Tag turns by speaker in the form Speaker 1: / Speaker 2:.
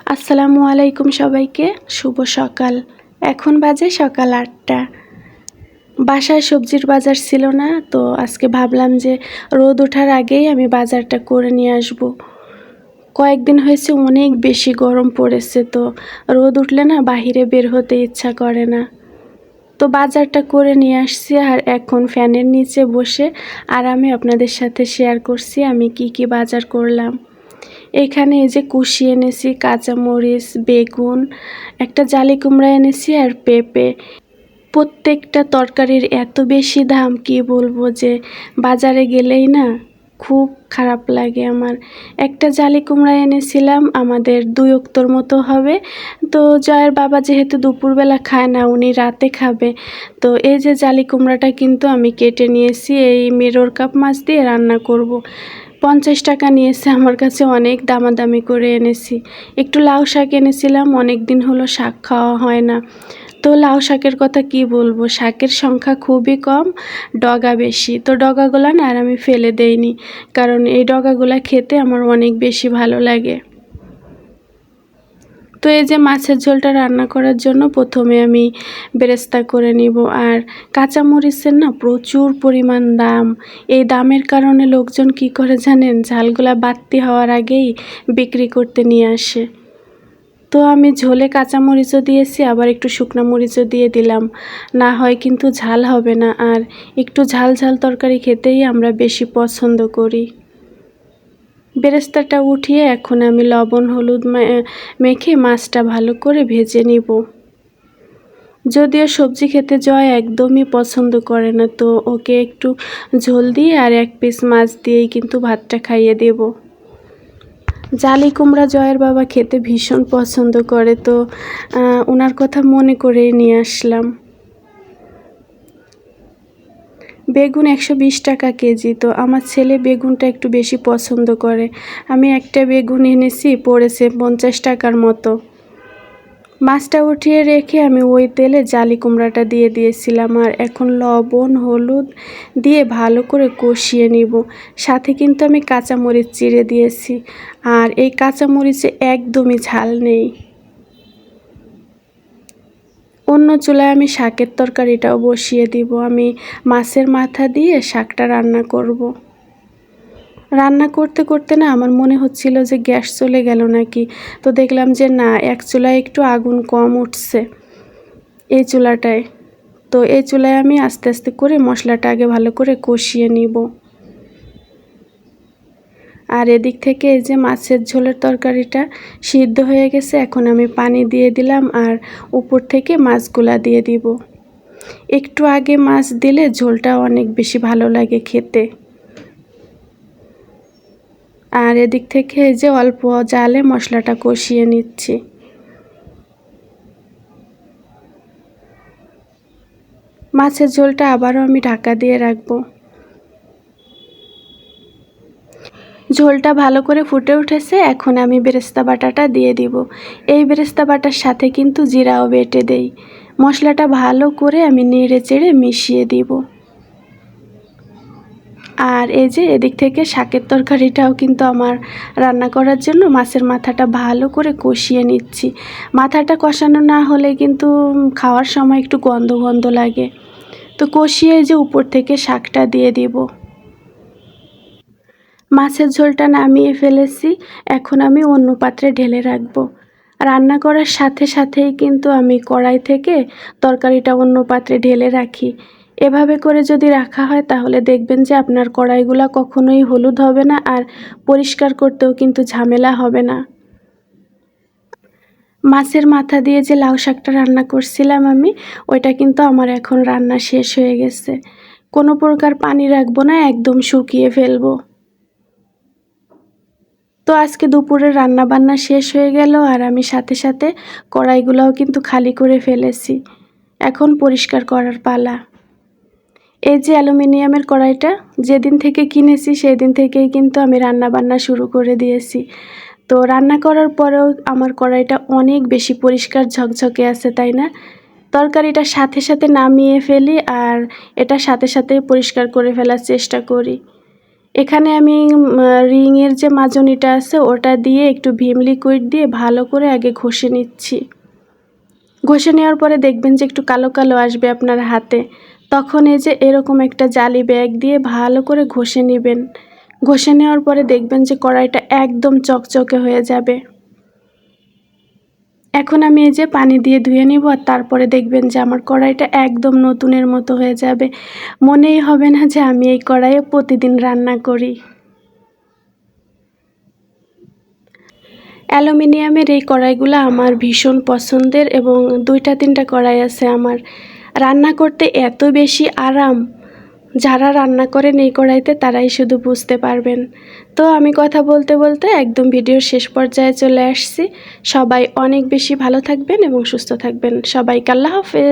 Speaker 1: আসসালামু আলাইকুম সবাইকে। শুভ সকাল। এখন বাজে সকাল ৮টা। বাসায় সবজির বাজার ছিল না, তো আজকে ভাবলাম যে রোদ ওঠার আগেই আমি বাজারটা করে নিয়ে আসব। কয়েকদিন হয়েছে অনেক বেশি গরম পড়েছে, তো রোদ উঠলে না বাহিরে বের হতে ইচ্ছা করে না। তো বাজারটা করে নিয়ে আসছি, আর এখন ফ্যানের নিচে বসে আরামে আপনাদের সাথে শেয়ার করছি আমি কি বাজার করলাম। এখানে এই যে কুশি এনেছি, কাঁচামরিচ, বেগুন, একটা জালি কুমড়া এনেছি আর পেঁপে। প্রত্যেকটা তরকারির এত বেশি দাম, কি বলবো, যে বাজারে গেলেই না খুব খারাপ লাগে আমার। একটা জালি কুমড়া এনেছিলাম, আমাদের 2 অক্তর মতো হবে। তো জয়ের বাবা যেহেতু দুপুরবেলা খায় না, উনি রাতে খাবে। তো এই যে জালি কুমড়াটা কিন্তু আমি কেটে নিয়েছি, এই মেরর কাপ মাছ দিয়ে রান্না করব। 50 টাকা নিয়েছে, আমার কাছে অনেক দামাদামি করে এনেছি। একটু লাউ শাক এনেছিলাম, অনেক দিন হলো শাক খাওয়া হয় না। তো লাউ শাকের কথা কি বলবো, শাকের সংখ্যা খুবই কম, ডগা বেশি। তো ডগাগুলা না আর আমি ফেলে দেইনি, কারণ এই ডগাগুলা খেতে আমার অনেক বেশি ভালো লাগে। তো এই যে মাছের ঝোলটা রান্না করার জন্য প্রথমে আমি বেরেস্তা করে নিব। আর কাঁচামরিচের না প্রচুর পরিমাণ দাম। এই দামের কারণে লোকজন কি করে জানেন, ঝালগুলা বাড়তি হওয়ার আগেই বিক্রি করতে নিয়ে আসে। তো আমি ঝোলে কাঁচামরিচও দিয়েছি, আবার একটু শুকনো মরিচও দিয়ে দিলাম, না হয় কিন্তু ঝাল হবে না। আর একটু ঝাল ঝাল তরকারি খেতেই আমরা বেশি পছন্দ করি। বেরেস্তাটা উঠিয়ে এখন আমি লবণ হলুদ মেখে মাছটা ভালো করে ভেজে নিব। যদিও সবজি খেতে জয় একদমই পছন্দ করে না, তো ওকে একটু ঝোল দিয়ে আর 1 পিস মাছ দিয়েই কিন্তু ভাতটা খাইয়ে দেব। জালি কুমড়া জয়ের বাবা খেতে ভীষণ পছন্দ করে, তো ওনার কথা মনে করেই নিয়ে আসলাম। বেগুন 120 টাকা কেজি। তো আমার ছেলে বেগুনটা একটু বেশি পছন্দ করে। আমি একটা বেগুন এনেছি, পড়েছে 50 টাকার মতো। মাছটা উঠিয়ে রেখে আমি ওই তেলে জালি কুমড়াটা দিয়ে দিয়েছিলাম, আর এখন লবণ হলুদ দিয়ে ভালো করে কষিয়ে নিব। সাথে কিন্তু আমি কাঁচামরিচ চিড়ে দিয়েছি, আর এই কাঁচামরিচে একদমই ঝাল নেই। অন্য চুলায় আমি শাকের তরকারিটাও বসিয়ে দিব। আমি মাছের মাথা দিয়ে শাকটা রান্না করব। রান্না করতে করতে না আমার মনে হচ্ছিল যে গ্যাস চলে গেল নাকি, তো দেখলাম যে না, এক চুলায় একটু আগুন কম উঠছে এই চুলাটায়। তো এই চুলায় আমি আস্তে আস্তে করে মশলাটা আগে ভালো করে কষিয়ে নিব। আর এদিক থেকে এই যে মাছের ঝোলের তরকারিটা সিদ্ধ হয়ে গেছে, এখন আমি পানি দিয়ে দিলাম আর উপর থেকে মাছগুলা দিয়ে দিব। একটু আগে মাছ দিলে ঝোলটা অনেক বেশি ভালো লাগে খেতে। আর এদিক থেকে এই যে অল্প জালে মশলাটা কষিয়ে নিচ্ছি। মাছের ঝোলটা আবারও আমি ঢাকা দিয়ে রাখবো। ঝোলটা ভালো করে ফুটে উঠেছে, এখন আমি বেরেস্তা বাটাটা দিয়ে দিব। এই বেরেস্তা বাটার সাথে কিন্তু জিরাও বেটে দেই। মশলাটা ভালো করে আমি নেড়ে চেড়ে মিশিয়ে দিব। আর এই যে এদিক থেকে শাকের তরকারিটাও কিন্তু আমার রান্না করার জন্য মাছের মাথাটা ভালো করে কষিয়ে নিচ্ছি। মাথাটা কষানো না হলে কিন্তু খাওয়ার সময় একটু গন্ধ গন্ধ লাগে। তো কষিয়ে যে উপর থেকে শাকটা দিয়ে দিব। মাছের ঝোলটা নামিয়ে ফেলেছি, এখন আমি অন্য পাত্রে ঢেলে রাখবো। রান্না করার সাথে সাথেই কিন্তু আমি কড়াই থেকে তরকারিটা অন্য পাত্রে ঢেলে রাখি। এভাবে করে যদি রাখা হয় তাহলে দেখবেন যে আপনার কড়াইগুলো কখনোই হলুদ হবে না, আর পরিষ্কার করতেও কিন্তু ঝামেলা হবে না। মাছের মাথা দিয়ে যে লাউ শাকটা রান্না করছিলাম আমি, ওইটা কিন্তু আমার এখন রান্না শেষ হয়ে গেছে। কোনো প্রকার পানি রাখবো না, একদম শুকিয়ে ফেলবো। তো আজকে দুপুরের রান্না বান্না শেষ হয়ে গেল, আর আমি সাথে সাথে কড়াইগুলোও কিন্তু খালি করে ফেলেছি। এখন পরিষ্কার করার পালা। এই যে অ্যালুমিনিয়ামের কড়াইটা যেদিন থেকে কিনেছি সেই দিন থেকেই কিন্তু আমি রান্না বান্না শুরু করে দিয়েছি। তো রান্না করার পরেও আমার কড়াইটা অনেক বেশি পরিষ্কার ঝকঝকে আছে, তাই না? তরকারিটা সাথে সাথে নামিয়ে ফেলি, আর এটা সাথে সাথেই পরিষ্কার করে ফেলার চেষ্টা করি। এখানে আমি রিংয়ের যে মাজনিটা আছে ওটা দিয়ে একটু ভিম লিকুইড দিয়ে ভালো করে আগে ঘষে নিচ্ছি। ঘষে নেওয়ার পরে দেখবেন যে একটু কালো কালো আসবে আপনার হাতে, তখন এই যে এরকম একটা জালি ব্যাগ দিয়ে ভালো করে ঘষে নেবেন। ঘষে নেওয়ার পরে দেখবেন যে কড়াইটা একদম চকচকে হয়ে যাবে। এখন আমি এই যে পানি দিয়ে ধুয়ে নিব, আর তারপরে দেখবেন যে আমার কড়াইটা একদম নতুনের মতো হয়ে যাবে। মনেই হবে না যে আমি এই কড়াইয়ে প্রতিদিন রান্না করি। অ্যালুমিনিয়ামের এই কড়াইগুলো আমার ভীষণ পছন্দের, এবং 2-3টা কড়াই আছে আমার। রান্না করতে এত বেশি আরাম, যারা রান্না করেন এই কড়াইতে তারাই শুধু বুঝতে পারবেন। তো আমি কথা বলতে বলতে একদম ভিডিওর শেষ পর্যায়ে চলে আসছি। সবাই অনেক বেশি ভালো থাকবেন এবং সুস্থ থাকবেন। সবাইকে আল্লাহ হাফেজ।